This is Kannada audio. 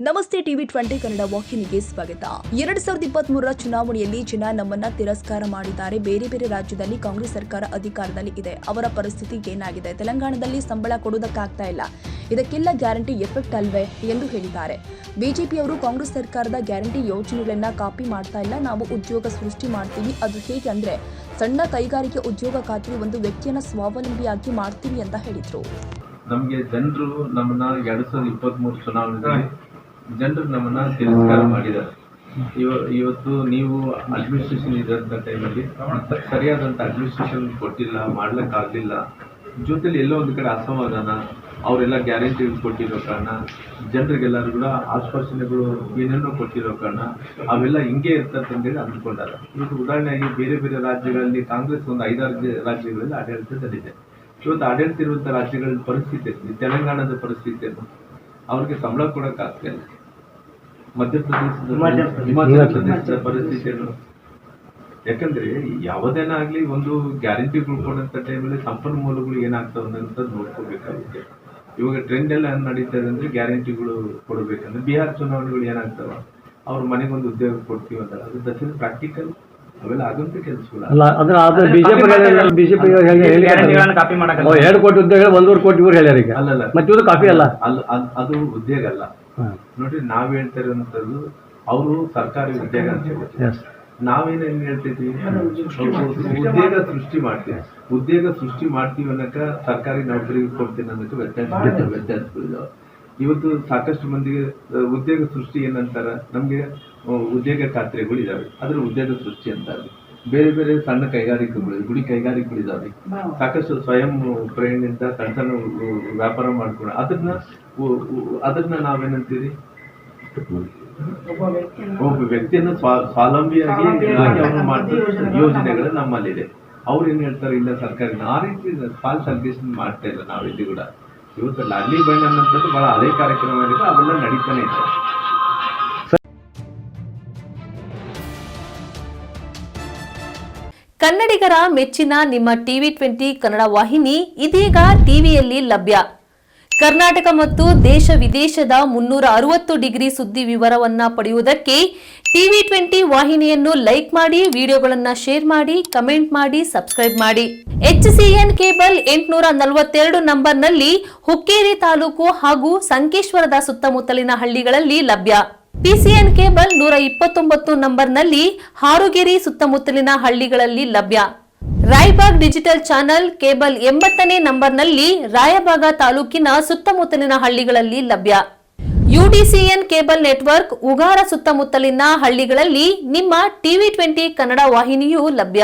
ನಮಸ್ತೆ ಟಿವಿ 20 ಕನ್ನಡ ವಾಹಿನಿಗೆ ಸ್ವಾಗತ. 2023 ಚುನಾವಣೆಯಲ್ಲಿ ಜನ ನಮ್ಮನ್ನ ತಿರಸ್ಕಾರ ಮಾಡಿದ್ದಾರೆ. ಬೇರೆ ಬೇರೆ ರಾಜ್ಯದಲ್ಲಿ ಕಾಂಗ್ರೆಸ್ ಸರ್ಕಾರ ಅಧಿಕಾರದಲ್ಲಿ ಇದೆ. ಅವರ ಪರಿಸ್ಥಿತಿ ಏನಾಗಿದೆ? ತೆಲಂಗಾಣದಲ್ಲಿ ಸಂಬಳ ಕೊಡೋದಕ್ಕಾಗ್ತಾ ಇಲ್ಲ. ಇದಕ್ಕೆಲ್ಲ ಗ್ಯಾರಂಟಿ ಎಫೆಕ್ಟ್ ಅಲ್ವೇ ಎಂದು ಹೇಳಿದ್ದಾರೆ. ಬಿಜೆಪಿಯವರು ಕಾಂಗ್ರೆಸ್ ಸರ್ಕಾರದ ಗ್ಯಾರಂಟಿ ಯೋಜನೆಗಳನ್ನ ಕಾಪಿ ಮಾಡ್ತಾ ಇಲ್ಲ. ನಾವು ಉದ್ಯೋಗ ಸೃಷ್ಟಿ ಮಾಡ್ತೀವಿ. ಅದು ಹೇಗೆ ಅಂದ್ರೆ ಸಣ್ಣ ಕೈಗಾರಿಕೆ ಉದ್ಯೋಗ ಖಾತ್ರಿ ಒಂದು ವ್ಯಕ್ತಿಯನ್ನ ಸ್ವಾವಲಂಬಿಯಾಗಿ ಮಾಡ್ತೀವಿ ಅಂತ ಹೇಳಿದ್ರು. ನಮಗೆ ಜನರು ನಮ್ಮನ್ನ 2023 ಚುನಾವಣೆಯಲ್ಲಿ ಜನರು ನಮ್ಮನ್ನ ತಿರಸ್ಕಾರ ಮಾಡಿದ್ದಾರೆ. ಇವತ್ತು ನೀವು ಅಡ್ಮಿನಿಸ್ಟ್ರೇಷನ್ ಇದ್ದಂಥ ಟೈಮಲ್ಲಿ ಸರಿಯಾದಂಥ ಅಡ್ಮಿನಿಸ್ಟ್ರೇಷನ್ ಕೊಟ್ಟಿಲ್ಲ, ಮಾಡ್ಲಿಕ್ಕಾಗಲಿಲ್ಲ. ಜೊತೆಲಿ ಎಲ್ಲೋ ಒಂದು ಕಡೆ ಅಸಮಾಧಾನ, ಅವರೆಲ್ಲ ಗ್ಯಾರಂಟಿ ಕೊಟ್ಟಿರೋ ಕಾರಣ, ಜನರಿಗೆಲ್ಲರೂ ಕೂಡ ಆಶ್ವಾಸನೆಗಳು ಏನೇನೋ ಕೊಟ್ಟಿರೋ ಕಾರಣ ಅವೆಲ್ಲ ಹಿಂಗೆ ಇರ್ತಂತೇಳಿ ಅಂದ್ಕೊಂಡಾರ. ಇವತ್ತು ಉದಾಹರಣೆಯಾಗಿ ಬೇರೆ ಬೇರೆ ರಾಜ್ಯಗಳಲ್ಲಿ ಕಾಂಗ್ರೆಸ್ ಒಂದು 5-6 ರಾಜ್ಯಗಳಲ್ಲಿ ಆಡಳಿತದಲ್ಲಿದೆ. ಇವತ್ತು ಆಡಳಿತ ಇರುವಂಥ ರಾಜ್ಯಗಳ ಪರಿಸ್ಥಿತಿ, ತೆಲಂಗಾಣದ ಪರಿಸ್ಥಿತಿಯನ್ನು ಅವ್ರಿಗೆ ಸಂಬಳ ಕೊಡೋಕ್ಕಾಗ್ತಿಲ್ಲ. ಹಿಮಾಚಲ ಪ್ರದೇಶದ ಪರಿಸ್ಥಿತಿಯನ್ನು, ಯಾಕಂದ್ರೆ ಯಾವುದೇನಾಗ್ಲಿ ಒಂದು ಗ್ಯಾರಂಟಿಗಳು ಕೊಡೋಂಥ ಟೈಮಲ್ಲಿ ಸಂಪನ್ಮೂಲಗಳು ಏನಾಗ್ತಾವ ಅನ್ನೋದು ನೋಡ್ಕೋಬೇಕಾಗುತ್ತೆ. ಇವಾಗ ಟ್ರೆಂಡ್ ಎಲ್ಲ ನಡೀತಾ ಇದೆ ಅಂದ್ರೆ ಗ್ಯಾರಂಟಿಗಳು ಕೊಡಬೇಕಂದ್ರೆ ಬಿಹಾರ್ ಚುನಾವಣೆಗಳು ಏನಾಗ್ತಾವ, ಅವ್ರ ಮನೆಗೊಂದು ಉದ್ಯೋಗ ಕೊಡ್ತೀವಿ ಅಂತ, ಅದು ದಕ್ಷಿಣ ಪ್ರಾಕ್ಟಿಕಲ್ ಅವೆಲ್ಲ ಆಗುವಂತ ಕೆಲಸಗಳು. 2 ಕೋಟಿ ಉದ್ಯೋಗ 1.5 ಕೋಟಿ ಇವ್ರು ಹೇಳ್ಯಾರ ಈಗ. ಅಲ್ಲಲ್ಲ, ಮತ್ತೆ ಕಾಪಿ ಅಲ್ಲ, ಅದು ಉದ್ಯೋಗ ಅಲ್ಲ. ನೋಡ್ರಿ, ನಾವ್ ಹೇಳ್ತಾ ಇರುವಂತದ್ದು ಅವರು ಸರ್ಕಾರಿ ಉದ್ಯೋಗ ಅಂತ ಹೇಳಿ, ನಾವೇನೇನ್ ಹೇಳ್ತಿದ್ವಿ, ಉದ್ಯೋಗ ಸೃಷ್ಟಿ ಮಾಡ್ತೀವಿ. ಉದ್ಯೋಗ ಸೃಷ್ಟಿ ಮಾಡ್ತೀವಿ ಅನ್ನಕ ಸರ್ಕಾರಿ ನೌಕರಿಗೆ ಕೊಡ್ತೀನಿ ಅನ್ನೋಕೆ ವ್ಯತ್ಯಾಸಗಳಿದಾವೆ. ಇವತ್ತು ಸಾಕಷ್ಟು ಮಂದಿಗೆ ಉದ್ಯೋಗ ಸೃಷ್ಟಿ ಏನಂತಾರ, ನಮ್ಗೆ ಉದ್ಯೋಗ ಖಾತ್ರಿಗಳು ಇದಾವೆ, ಅದ್ರ ಉದ್ಯೋಗ ಸೃಷ್ಟಿ ಅಂತಾರೆ. ಬೇರೆ ಬೇರೆ ಸಣ್ಣ ಕೈಗಾರಿಕೆಗಳು, ಗುಡಿ ಕೈಗಾರಿಕೆಗಳಿದಾವೆ. ಸಾಕಷ್ಟು ಸ್ವಯಂ ಪ್ರೇರಣೆಯಿಂದ ಸಣ್ಣ ಸಣ್ಣ ವ್ಯಾಪಾರ ಮಾಡ್ಕೊಂಡು ಅದನ್ನ ನಾವೇನಂತೀವಿ, ಒಬ್ಬ ವ್ಯಕ್ತಿಯನ್ನು ಸ್ವಾವಲಂಬಿಯಾಗಿ ಅವ್ರು ಮಾಡ್ತಾರೆ. ಯೋಜನೆಗಳು ನಮ್ಮಲ್ಲಿದೆ. ಅವ್ರು ಏನ್ ಹೇಳ್ತಾರೆ, ಇಲ್ಲ ಸರ್ಕಾರಿ ಆ ರೀತಿ ಫಾಲ್ಸ್ ಅಲಿಗೇಷನ್ ಮಾಡ್ತಾ ಇಲ್ಲ ನಾವಿಲ್ಲಿ ಕೂಡ. ಇವತ್ತು ಲಾಡ್ಲಿ ಬೈನ್ ಅನ್ನೋದು ಬಹಳ ಹಳೆ ಕಾರ್ಯಕ್ರಮ ಆಗಿದೆ, ಅವೆಲ್ಲ ನಡೀತಾನೆ ಇದೆ. ಕನ್ನಡಿಗರ ಮೆಚ್ಚಿನ ನಿಮ್ಮ ಟಿವಿ 20 ಕನ್ನಡ ವಾಹಿನಿ ಇದೀಗ ಟಿವಿಯಲ್ಲಿ ಲಭ್ಯ. ಕರ್ನಾಟಕ ಮತ್ತು ದೇಶ ವಿದೇಶದ 360 ಡಿಗ್ರಿ ಸುದ್ದಿ ವಿವರವನ್ನ ಪಡೆಯುವುದಕ್ಕೆ ಟಿವಿ 20 ವಾಹಿನಿಯನ್ನು ಲೈಕ್ ಮಾಡಿ, ವಿಡಿಯೋಗಳನ್ನು ಶೇರ್ ಮಾಡಿ, ಕಮೆಂಟ್ ಮಾಡಿ, ಸಬ್ಸ್ಕ್ರೈಬ್ ಮಾಡಿ. HCN ಕೇಬಲ್ 842 ನಂಬರ್ನಲ್ಲಿ ಹುಕ್ಕೇರಿ ತಾಲೂಕು ಹಾಗೂ ಸಂಕೇಶ್ವರದ ಸುತ್ತಮುತ್ತಲಿನ ಹಳ್ಳಿಗಳಲ್ಲಿ ಲಭ್ಯ. PCN ಕೇಬಲ್ 129 ನಂಬರ್ನಲ್ಲಿ ಹಾರುಗೆರೆ ಸುತ್ತಮುತ್ತಲಿನ ಹಳ್ಳಿಗಳಲ್ಲಿ ಲಭ್ಯ. ರಾಯಬಾಗ್ ಡಿಜಿಟಲ್ ಚಾನೆಲ್ ಕೇಬಲ್ 80ನೇ ನಂಬರ್ನಲ್ಲಿ ರಾಯಬಾಗ ತಾಲೂಕಿನ ಸುತ್ತಮುತ್ತಲಿನ ಹಳ್ಳಿಗಳಲ್ಲಿ ಲಭ್ಯ. UDCN ಕೇಬಲ್ ನೆಟ್ವರ್ಕ್ ಉಗಾರ ಸುತ್ತಮುತ್ತಲಿನ ಹಳ್ಳಿಗಳಲ್ಲಿ ನಿಮ್ಮ ಟಿವಿ 20 ಕನ್ನಡ ವಾಹಿನಿಯೂ ಲಭ್ಯ.